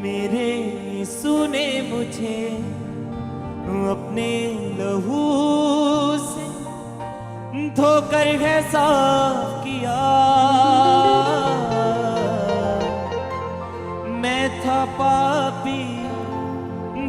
मेरे यीशु ने मुझे अपने लहू से धोकर है साफ किया। मैं था पापी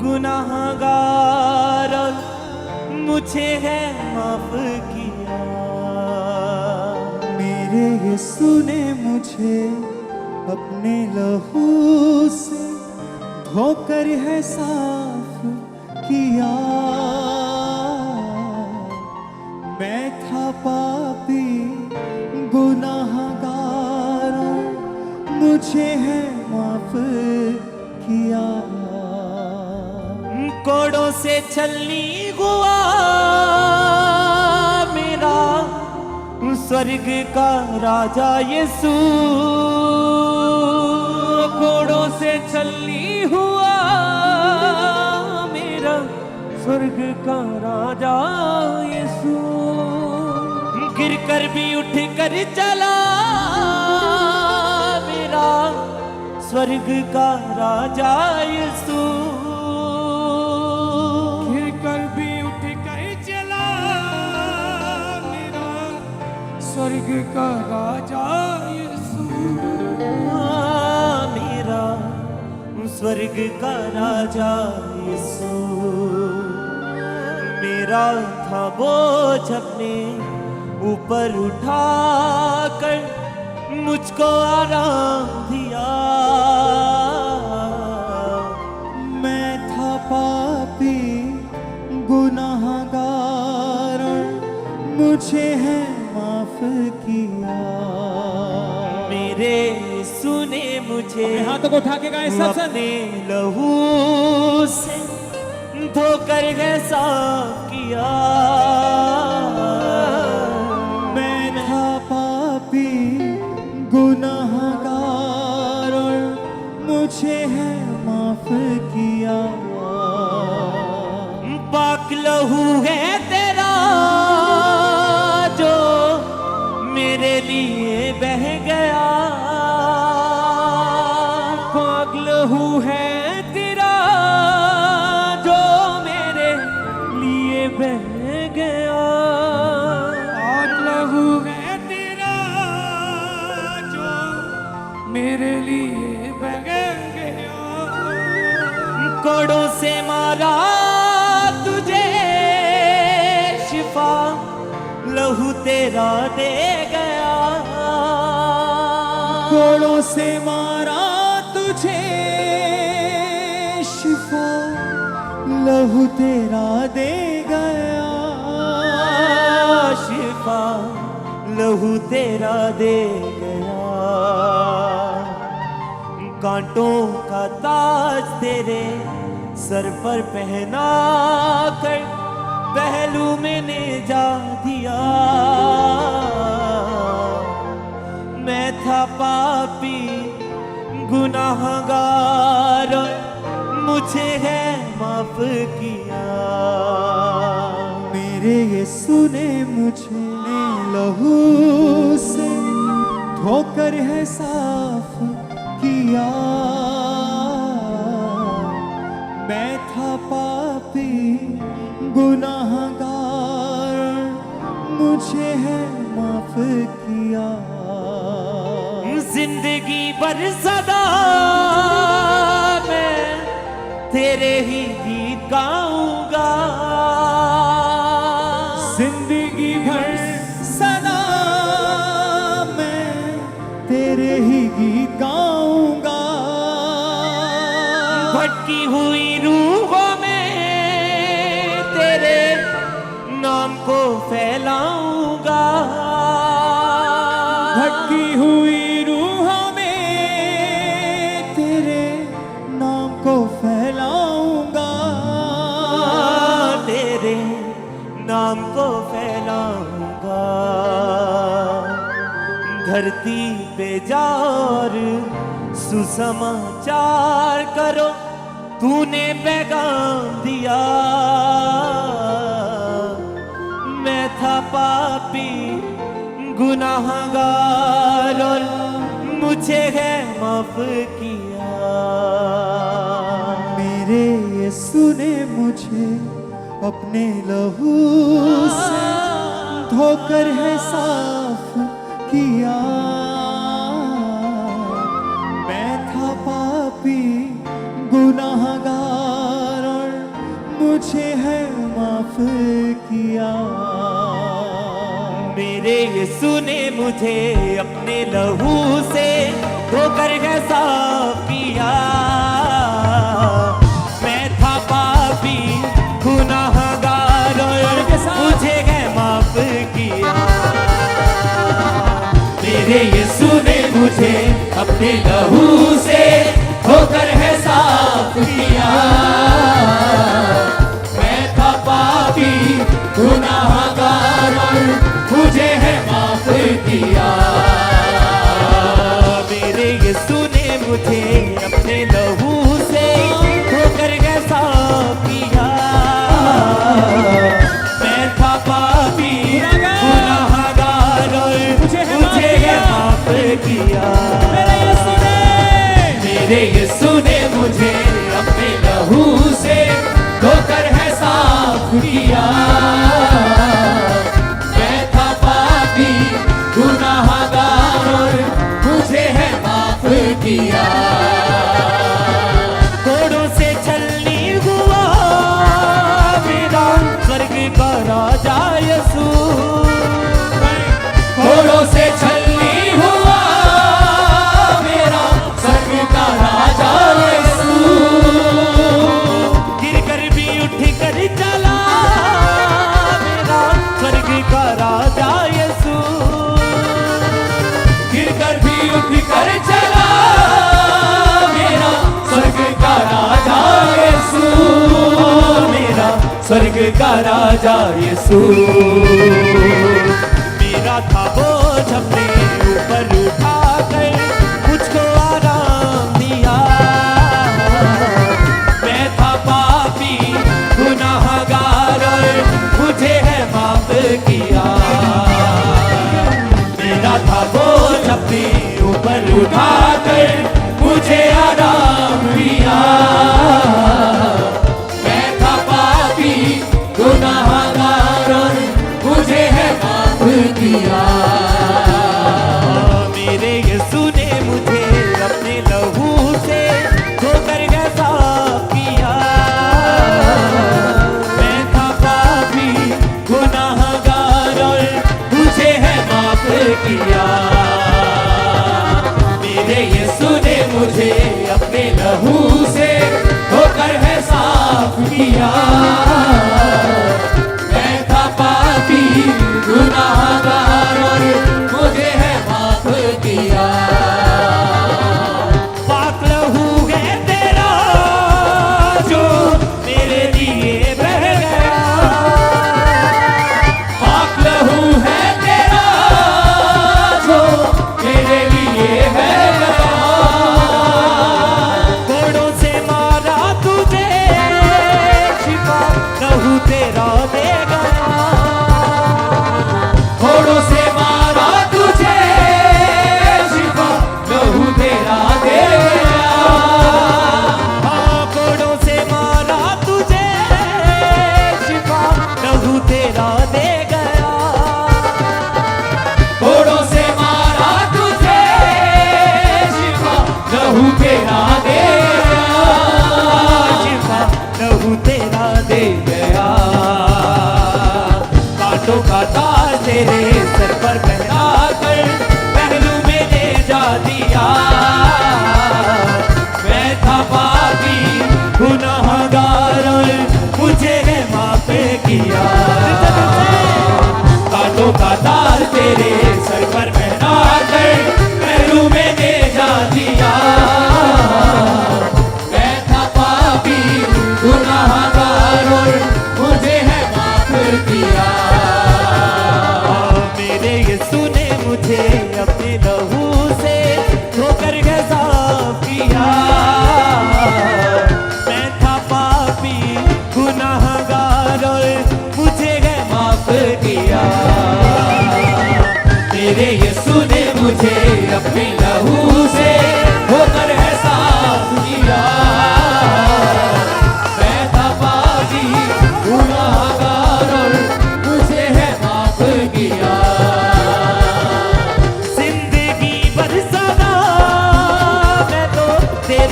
गुनाहगार और मुझे है माफ किया। मेरे यीशु ने मुझे अपने लहू से धोकर है साफ किया। मैं था पापी गुनाहगार, मुझे है माफ किया। कोड़ों से छलनी हुआ मेरा स्वर्ग का राजा यीशु। कोड़ों से छलनी हुआ मेरा स्वर्ग का राजा यीशु। गिर कर भी उठ कर चला मेरा स्वर्ग का राजा यीशु। गिर कर भी उठ कर चला मेरा स्वर्ग का राजा यीशु। मेरा स्वर्ग का राजा यीशु। मेरा था बोझ अपने ऊपर उठाकर मुझको आराम दिया। मैं था पापी गुनाहगार, मुझे है माफ किया। मेरे यीशु ने मुझे हाथों को उठा के गाए सब अपने लहू से धोकर है साफ किया। मैं था पापी गुनाहगार, मुझे है माफ किया। पाक लहू है तेरा जो मेरे लिए बह गया। पाक लहू है तेरा जो मेरे लिए बह गया। पाक लहू है तेरा जो मेरे लिए बह गया। कोड़ों से मारा तुझे शिफा लहू तेरा दे गया। कोड़ों से मारा तुझे शिफा लहू तेरा दे गया। शिफा लहू तेरा दे गया। कांटों का ताज तेरे सर पर पहना कर पहलू मैंने जा दिया। मैं था पापी गुनाहगार, मुझे है माफ किया। मेरे यीशु ने मुझे लहू से धोकर है साफ किया। मैं था पापी गुनाहगार, मुझे है माफ किया। जिंदगी भर सदा मैं तेरे ही गीत गाऊंगा। जिंदगी भर सदा मैं तेरे ही गीत गाऊंगा। भटकी हुई रूहों में तेरे नाम को फैलाऊंगा। भटकी हुई रूहों में तेरे नाम को फैलाऊंगा। तेरे नाम को फैलाऊंगा। धरती पे जाओ सुसमाचार करो, तूने पैगाम दिया। मैं था पापी गुनाहगार और मुझे है माफ किया। यीशु ने मुझे अपने लहू से धोकर है साफ किया। मैं था पापी गुनाहगार और मुझे है माफ किया। मेरे यीशु ने मुझे अपने लहू से धोकर है साफ किया। मैं था पापी गुनाहगार और मुझे है माफ किया। मेरे यीशु ने मुझे अपने लहू से धोकर है साफ किया। मैं था पापी गुनाहगार और मुझे है माफ किया। मेरे यीशु ने मुझे अपने लहू से धोकर है साफ किया। मैं था पापी गुनाहगार और मुझे है माफ किया। मेरे यीशु ने मुझे अपने लहू से धोकर है साफ किया। मैं था पापी गुनाहगार और मुझे है माफ किया। घोड़ों से छलनी हुआ मेरा स्वर्ग का राजा यीशु। घोड़ों से छलनी हुआ मेरा स्वर्ग का राजा यीशु। गिर कर भी उठ कर चला मेरा स्वर्ग का राजा यीशु। गिर कर भी उठ कर चला मेरा स्वर्ग का राजा यीशु। मेरा स्वर्ग का राजा यीशु। मेरा था बोझ अपने ऊपर उठाकर मुझको आराम दिया। मैं था पापी गुनाहगार और मुझे है माफ किया। मेरा था बोझ अपने ऊपर उठाकर मुझे आराम दिया। मैं था पापी गुनाहगार और मुझे है माफ किया। मेरे यीशु ने मुझे अपने लहू से धोकर है साफ किया। मैं था पापी गुनाहगार और मुझे है माफ किया। मेरे यीशु ने मुझे अपने लहू से धोकर है साफ किया। मैं था पापी गुनाहगार और मुझे है माफ किया। पाक लहू है तेरा जो मेरे लिए बह गया। पाक लहू है तेरा जो मेरे लिए बह गया। घोड़ों से मारा तुझे शिफा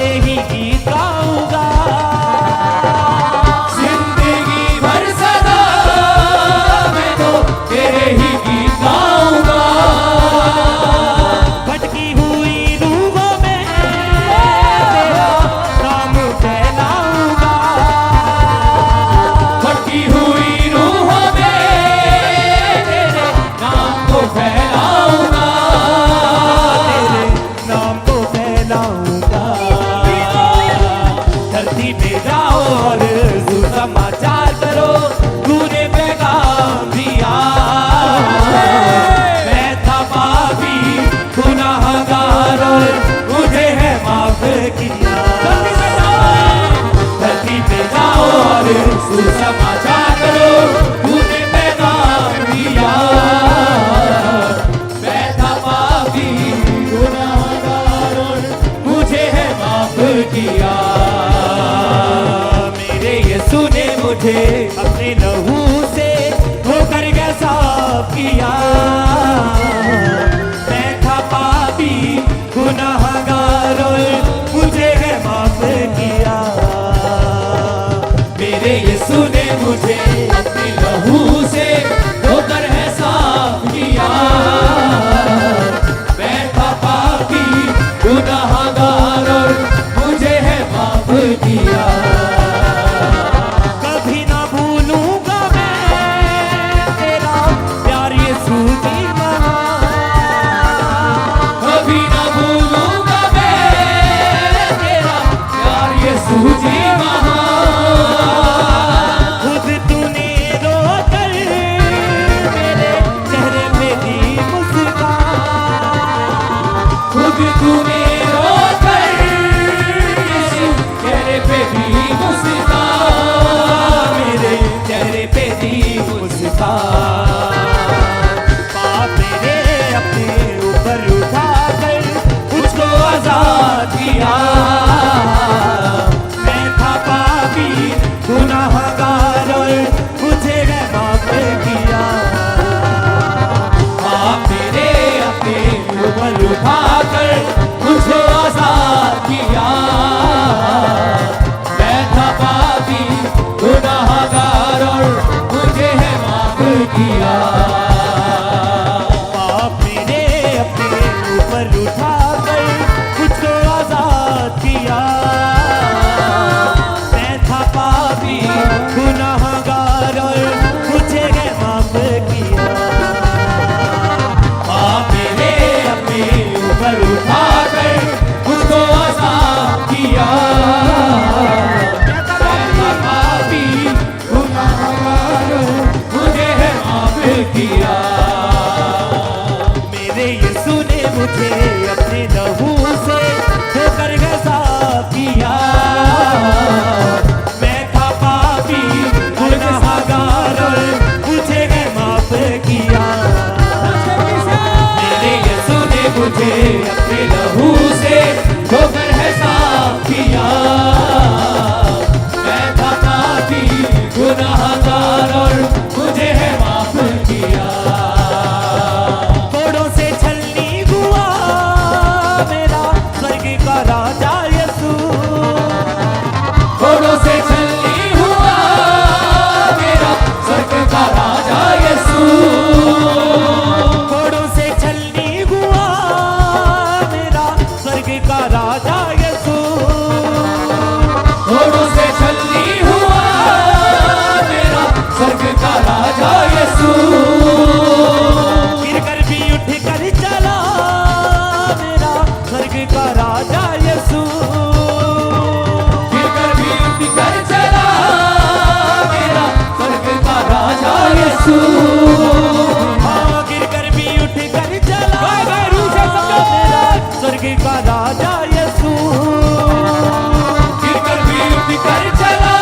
तेरे ही गीत गाऊंगा। जिंदगी भर सदा मैं तो तेरे ही गीत गाऊंगा। भटकी हुई रूहों में तेरा नाम फैलाऊंगा। भटकी हुई रूहों में तेरे नाम को फैलाऊंगा। तेरे नाम को फैलाऊंगा। धरती पे जाओ और सुसमाचार करो, तूने पैगाम दिया। मैं था पापी गुनाहगार और मुझे है माफ किया। धरती पे जाओ और सुसमाचार करो, तूने पैगाम दिया। मैं था पापी गुनाहगार और मुझे है माफ किया। मेरे यीशु ने मुझे अपने लहू से धोकर के साफ किया। मैं था पापी गुनाहगार और मुझे है माफ किया। मेरे यीशु ने मुझे अपने लहू से धोकर है साफ किया। मैं था पापी गुनाहगार और मुझे है माफ किया। कभी ना भूलूंगा मैं तेरा प्यार यीशु जी महान। कभी ना भूलूंगा मैं तेरा प्यार यीशु जी महान। खुद तूने रोकर मेरे चेहरे पे दी मुस्कान। खुद तूने रोकर यीशु चेहरे पे भी मुस्कान। मेरे चेहरे पे दी मुस्कान। पाप मेरे अपने ऊपर उठाकर मुझको आजाद किया। मैं था पापी गुनाहगार और मुझे है माफ किया। आप मेरे अपने ऊपर उठाकर मुझे आजाद किया। मैं था पापी गुनाहगार और मुझे है माफ किया। पाप मेरे अपने ऊपर उठाकर मुझको आजाद किया। मैं था पापी गुनाहगार और मुझे है माफ किया। आप मेरे अपने ऊपर उठाकर मुझको आजाद किया। मैं था पापी गुनाहगार और मुझे है माफ किया। मेरे यीशु ने मुझे अपने लहू से धोकर के साफ किया। मैं था पापी गुनाहगार और मुझे है माफ किया। मेरे यीशु ने मुझे अपने लहू से धोकर है साफ किया। मैं था पापी गुनाहगार और मुझे है माफ किया। कोड़ों से छलनी हुआ मेरा स्वर्ग का राजा यीशु। घोड़ों से छलनी हुआ मेरा स्वर्ग का राजा यीशु। कोड़ों से छलनी हुआ मेरा स्वर्ग का राजा यीशु। घोड़ों से छलनी हुआ मेरा स्वर्ग का राजा यीशु। गिर कर भी उठ कर चला मेरा स्वर्ग का राजा यीशु। गिरकर भी उठ कर चला मेरा स्वर्ग का राजा यीशु। हाँ गिर कर भी उठ कर चला मेरा स्वर्ग का राजा यीशु। गिरकर भी उठ कर चला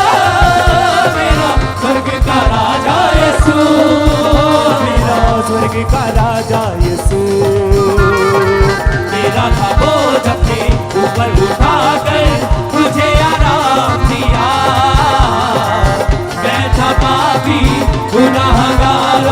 मेरा स्वर्ग का राजा यीशु। मेरा स्वर्ग का राजा यीशु। मेरा था बोझ अपने ऊपर उठाकर मुझे आराम दिया। मैं था पापी गुनाहगार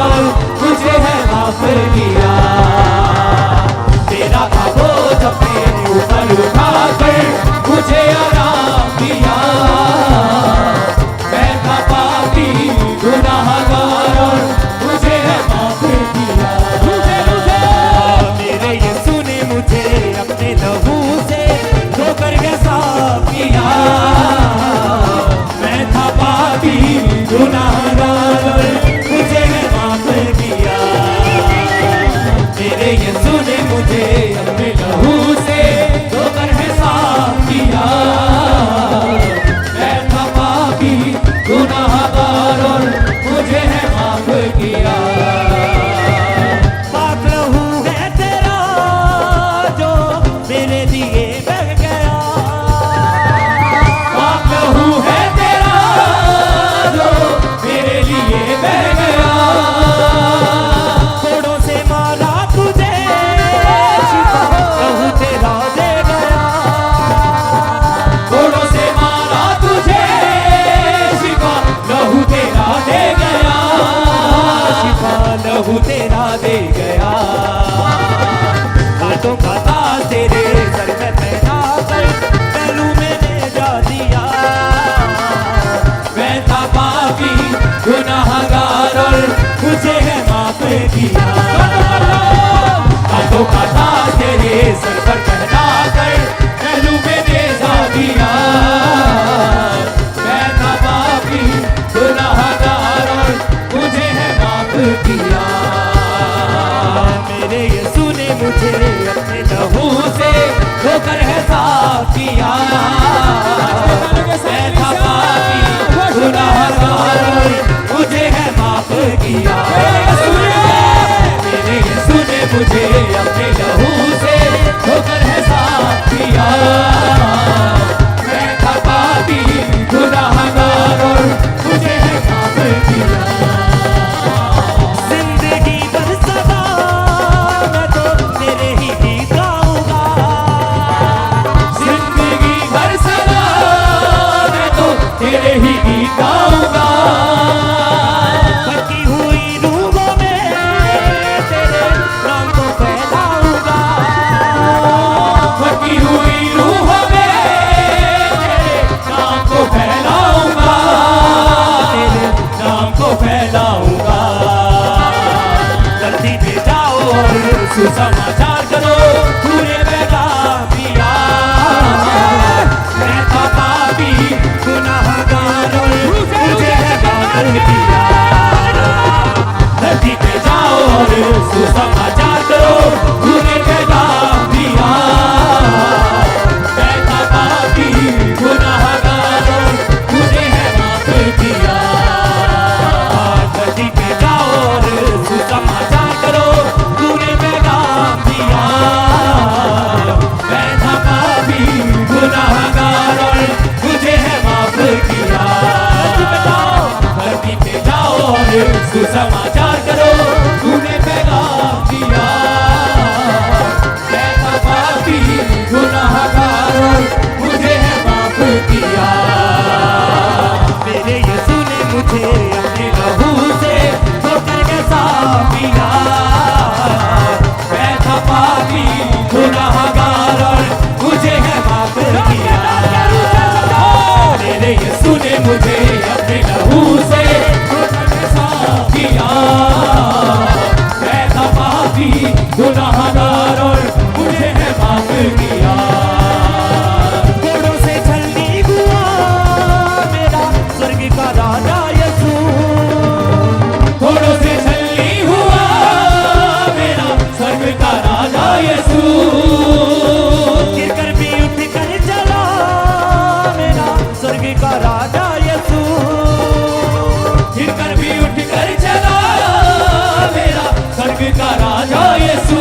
बचा दिया। मैं था पापी गुनाहगार और मुझे है माफ किया। हाथों का ताज तेरे सर पर पहना कर पहलू में नेजा दिया। मैं था पापी गुनाहगार और मुझे है माफ किया। मेरे यीशु ने मुझे अपने लहू से धोकर है साफ किया। मैं था पापी गुनाहगार और मुझे है माफ किया। मेरे यीशु ने मुझे अपने लहू से धोकर है साफ किया। मैं था पापी गुनाहगार और मुझे है माफ किया। जिंदगी भर सदा मैं तो तेरे ही गीत गाऊंगा। जिंदगी भर सदा मैं तो तेरे ही गीत गाऊंगा। बची हुई रूहों में तेरे नाम को फैलाऊंगा। बची हुई रूहों में तेरे नाम को फैलाऊंगा। तेरे नाम को फैलाऊंगा। धरती पे जाओ और सुसमाचार करो पूरे पैगाम दिया। मैं था पापी गुनाहगार और मुझे है माफ किया। धरती पे जाओ और सुसमाचार करो पूरे पैगाम दिया। मैं था पापी गुनाहगार और मुझे है माफ किया। धरती पे जाओ और सुसमाचार करो पूरे पैगाम दिया। मैं था पापी गुनाहगार और मुझे है माफ किया। धरती पे जाओ और सुसमाचार करो तूने पैगाम दिया। मैं था पापी गुनाहगार और मुझे है माफ किया। मेरे यीशु ने मुझे अपने लहू से धोकर के साफ किया। मैं था पापी गुनाहगार और मुझे है माफ किया। मेरे यीशु ने मुझे अपने लहू से धोकर के साफ किया। मैं था पापी गुनाहगार और मुझे है माफ किया। घोड़ों से छलनी हुआ मेरा स्वर्ग का राजा यीशु। घोड़ों से छलनी हुआ मेरा स्वर्ग का राजा यीशु। गिरकर भी उठ कर चला मेरा स्वर्ग का राजा यीशु। गिरकर भी उठ कर चला मेरा स्वर्ग का राजा यीशु।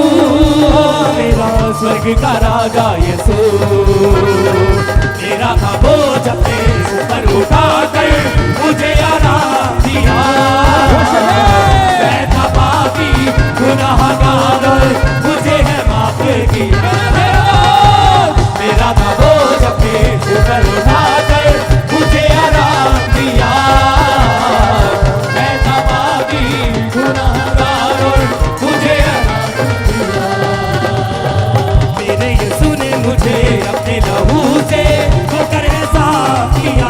मेरा स्वर्ग का राजा यीशु। मेरा था बोझ अपने सिर पर उठाकर मुझे आराम दिया। मैं था पापी गुनाहगार और मुझे है माफ किया। मेरा था बोझ अपने सिर पर उठाकर मुझे आराम दिया। मैं था पापी गुनाहगार और मुझे है माफ किया। मेरे यीशु ने मुझे मुझे अपने लहू से धोकर है साफ किया।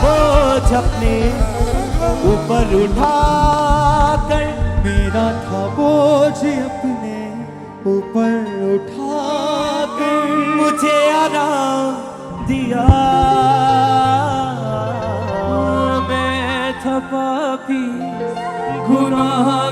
बोझ अपने ऊपर उठा कर, मेरा था बोझ अपने ऊपर उठा कर, मुझे आराम दिया। मैं था पापी गुनाह